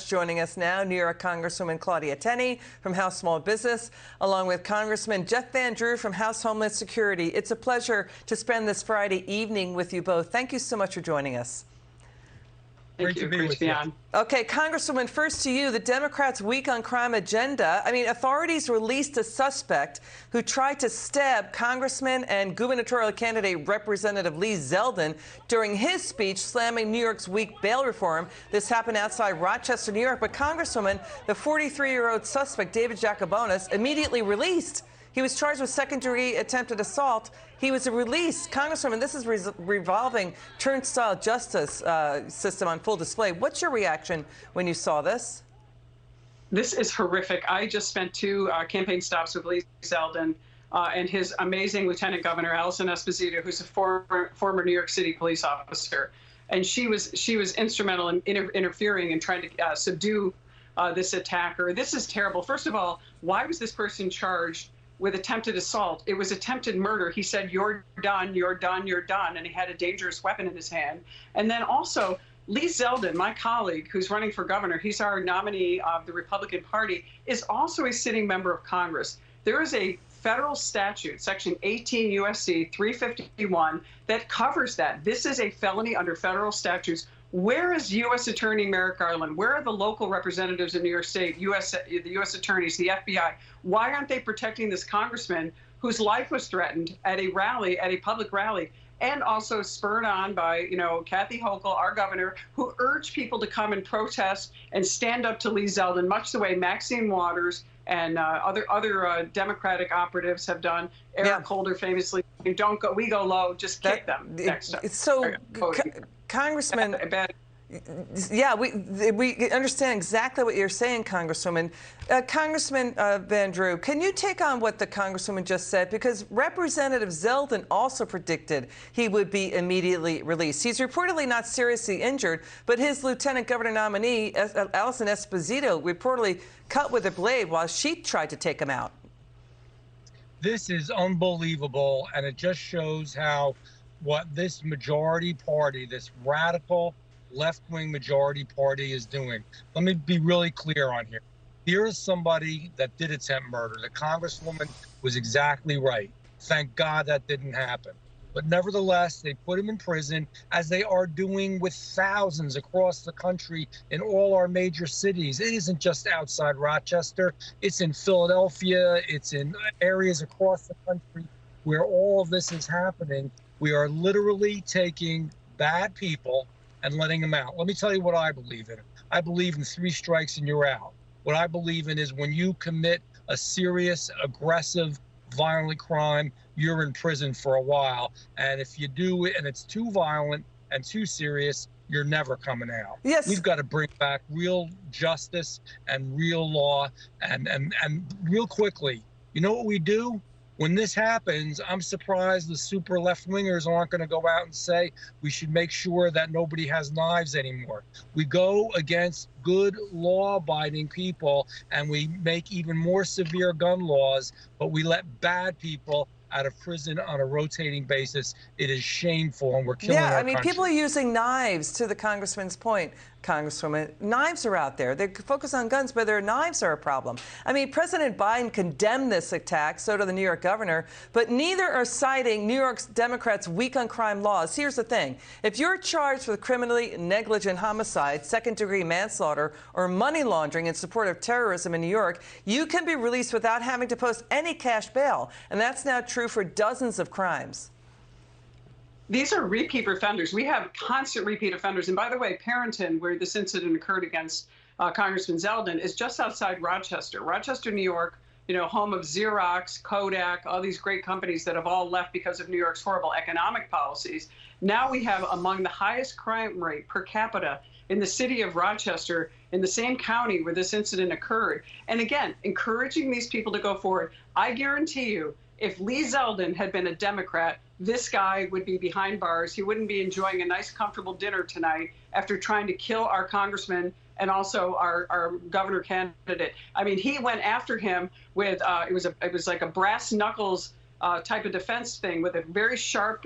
joining us now, New York Congresswoman Claudia Tenney from House Small Business, along with Congressman Jeff Van Drew from House Homeland Security. It's a pleasure to spend this Friday evening with you both. Thank you so much for joining us. Thank you. Great to be on. Okay, Congresswoman, first to you, the Democrats' week on crime agenda. I mean, authorities released a suspect who tried to stab Congressman and gubernatorial candidate Representative Lee Zeldin during his speech slamming New York's weak bail reform. This happened outside Rochester, New York. But Congresswoman, the 43-year-old suspect, David Jacobonis, immediately released. He was charged with second-degree attempted assault. He was released. Congresswoman, this is revolving turnstile justice system on full display. What's your reaction when you saw this? This is horrific. I just spent two campaign stops with Lee Zeldin and his amazing Lieutenant Governor, Allison Esposito, who's a former New York City police officer. And she was instrumental in interfering and trying to subdue this attacker. This is terrible. First of all, why was this person charged with attempted assault? It was attempted murder. He said, "You're done, you're done, you're done," and he had a dangerous weapon in his hand. And then also, Lee Zeldin, my colleague who's running for governor, he's our nominee of the Republican Party, is also a sitting member of Congress. There is a federal statute, Section 18 U.S.C. 351, that covers that. This is a felony under federal statutes. Where is U.S. Attorney Merrick Garland? Where are the local representatives in New York State, the U.S. attorneys, the FBI? Why aren't they protecting this congressman whose life was threatened at a rally, at a public rally, and also spurred on by, Kathy Hochul, our governor, who urged people to come and protest and stand up to Lee Zeldin, much the way Maxine Waters and other Democratic operatives have done. Eric Holder famously, "Don't go, we go low, just kick them next time." So, Congressman, yeah, we understand exactly what you're saying, Congresswoman. Congressman Van Drew, can you take on what the Congresswoman just said? Because Representative Zeldin also predicted he would be immediately released. He's reportedly not seriously injured, but his lieutenant governor nominee, Allison Esposito, reportedly cut with a blade while she tried to take him out. This is unbelievable, and it just shows how what this majority party, this radical left-wing majority party is doing. Let me be really clear on here. Here is somebody that did attempt murder. The Congresswoman was exactly right. Thank God that didn't happen. But nevertheless, they put him in prison, as they are doing with thousands across the country in all our major cities. It isn't just outside Rochester. It's in Philadelphia. It's in areas across the country where all of this is happening. We are literally taking bad people and letting them out. Let me tell you what I believe in. I believe in 3 strikes and you're out. What I believe in is when you commit a serious, aggressive, violent crime, you're in prison for a while. And if you do it and it's too violent and too serious, you're never coming out. Yes. We've got to bring back real justice and real law and real quickly. You know what we do? When this happens, I'm surprised the super left-wingers aren't going to go out and say we should make sure that nobody has knives anymore. We go against good law-abiding people and we make even more severe gun laws, but we let bad people out of prison on a rotating basis. It is shameful, and we're killing our country. People are using knives, to the Congressman's point, Congresswoman. Knives are out there. They focus on guns, but their knives are a problem. I mean, President Biden condemned this attack, so did the New York governor, but neither are citing New York's Democrats' weak on crime laws. Here's the thing. If you're charged with criminally negligent homicide, second-degree manslaughter, or money laundering in support of terrorism in New York, you can be released without having to post any cash bail, and that's now true for dozens of crimes. These are repeat offenders. We have constant repeat offenders. And by the way, Perinton, where this incident occurred against Congressman Zeldin, is just outside Rochester. Rochester, New York, home of Xerox, Kodak, all these great companies that have all left because of New York's horrible economic policies. Now we have among the highest crime rate per capita in the city of Rochester, in the same county where this incident occurred. And again, encouraging these people to go forward. I guarantee you, if Lee Zeldin had been a Democrat, this guy would be behind bars. He wouldn't be enjoying a nice, comfortable dinner tonight after trying to kill our congressman and also our governor candidate. I mean, he went after him with it was like a brass knuckles type of defense thing with a very sharp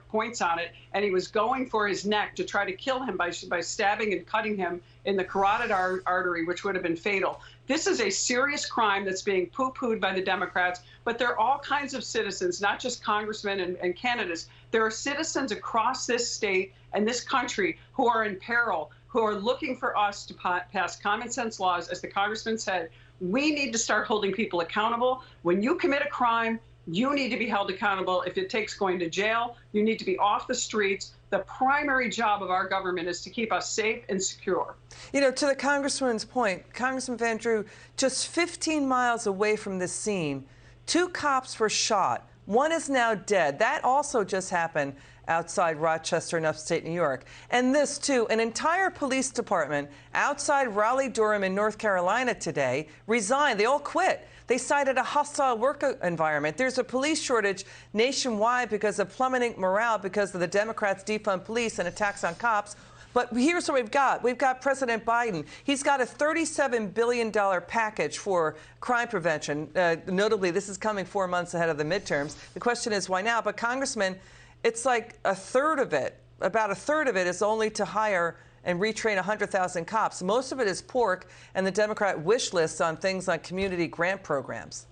points on it, and he was going for his neck to try to kill him by stabbing and cutting him in the carotid artery, which would have been fatal. This is a serious crime that's being poo-pooed by the Democrats, but there are all kinds of citizens, not just congressmen and candidates. There are citizens across this state and this country who are in peril, who are looking for us to pass common sense laws. As the congressman said, we need to start holding people accountable. When you commit a crime, you need to be held accountable. If it takes going to jail, you need to be off the streets. The primary job of our government is to keep us safe and secure. You know, to the congressman's point, Congressman Van Drew, just 15 miles away from this scene, 2 cops were shot. 1 is now dead. That also just happened outside Rochester in upstate New York. And this, too, an entire police department outside Raleigh-Durham in North Carolina today resigned. They all quit. They cited a hostile work environment. There's a police shortage nationwide because of plummeting morale because of the Democrats' defund police and attacks on cops. But here's what we've got. We've got President Biden. He's got a $37 billion package for crime prevention. Notably, this is coming 4 months ahead of the midterms. The question is, why now? But, Congressman, it's like a third of it, about a third of it is only to hire and retrain 100,000 cops. Most of it is pork and the Democrat wish lists on things like community grant programs.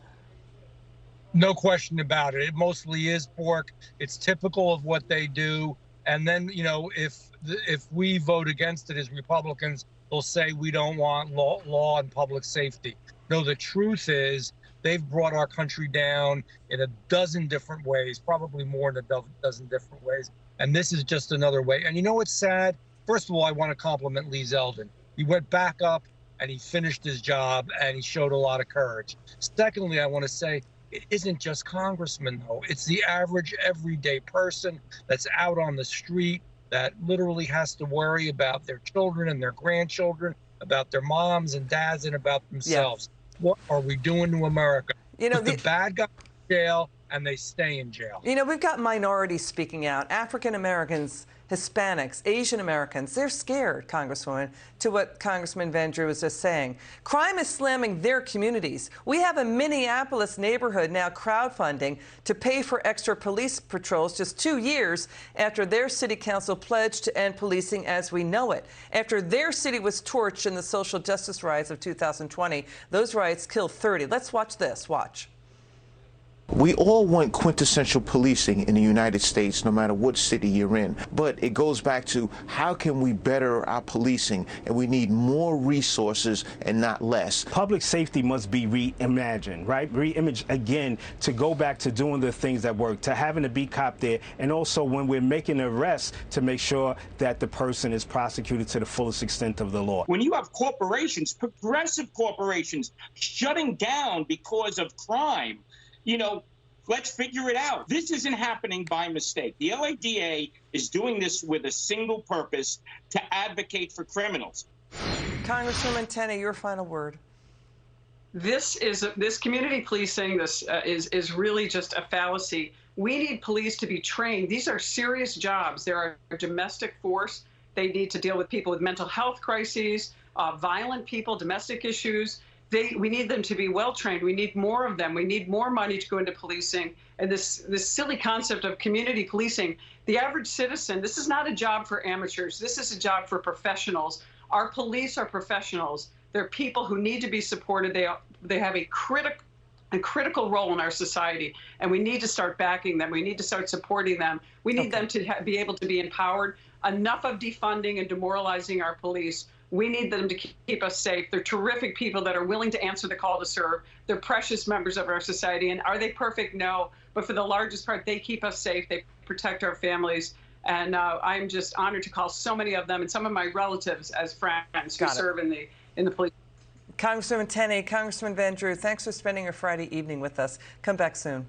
No question about it. It mostly is pork. It's typical of what they do. And then, you know, if we vote against it as Republicans, they'll say we don't want law and public safety. No, the truth is they've brought our country down in a dozen different ways, probably more than a dozen different ways. And this is just another way. And you know what's sad? First of all, I want to compliment Lee Zeldin. He went back up and he finished his job and he showed a lot of courage. Secondly, I want to say it isn't just congressmen, though. It's the average everyday person that's out on the street that literally has to worry about their children and their grandchildren, about their moms and dads, and about themselves. Yeah. What are we doing to America? You know, the bad guys in jail and they stay in jail. You know, we've got minorities speaking out. African Americans, Hispanics, Asian Americans, they're scared, Congresswoman, to what Congressman Van Drew was just saying. Crime is slamming their communities. We have a Minneapolis neighborhood now crowdfunding to pay for extra police patrols just 2 years after their city council pledged to end policing as we know it. After their city was torched in the social justice riots of 2020, those riots killed 30. Let's watch this. Watch. We all want quintessential policing in the United States, no matter what city you're in. But it goes back to how can we better our policing? And we need more resources and not less. Public safety must be reimagined, right? Reimaged again to go back to doing the things that work, to having a beat cop there. And also when we're making arrests to make sure that the person is prosecuted to the fullest extent of the law. When you have corporations, progressive corporations, shutting down because of crime, you know, let's figure it out. This isn't happening by mistake. The LADA is doing this with a single purpose, to advocate for criminals. Congresswoman Tenney, your final word. This community policing is really just a fallacy. We need police to be trained. These are serious jobs. They're a domestic force. They need to deal with people with mental health crises, violent people, domestic issues. We need them to be well-trained. We need more of them. We need more money to go into policing. And this silly concept of community policing, the average citizen, this is not a job for amateurs. This is a job for professionals. Our police are professionals. They're people who need to be supported. They have a critical role in our society, and we need to start backing them. We need to start supporting them. We need them to be able to be empowered. Enough of defunding and demoralizing our police. We need them to keep us safe. They're terrific people that are willing to answer the call to serve. They're precious members of our society. And are they perfect? No. But for the largest part, they keep us safe. They protect our families. And I'm just honored to call so many of them and some of my relatives as friends who serve in the police. Congresswoman Tenney, Congressman Van Drew, thanks for spending your Friday evening with us. Come back soon.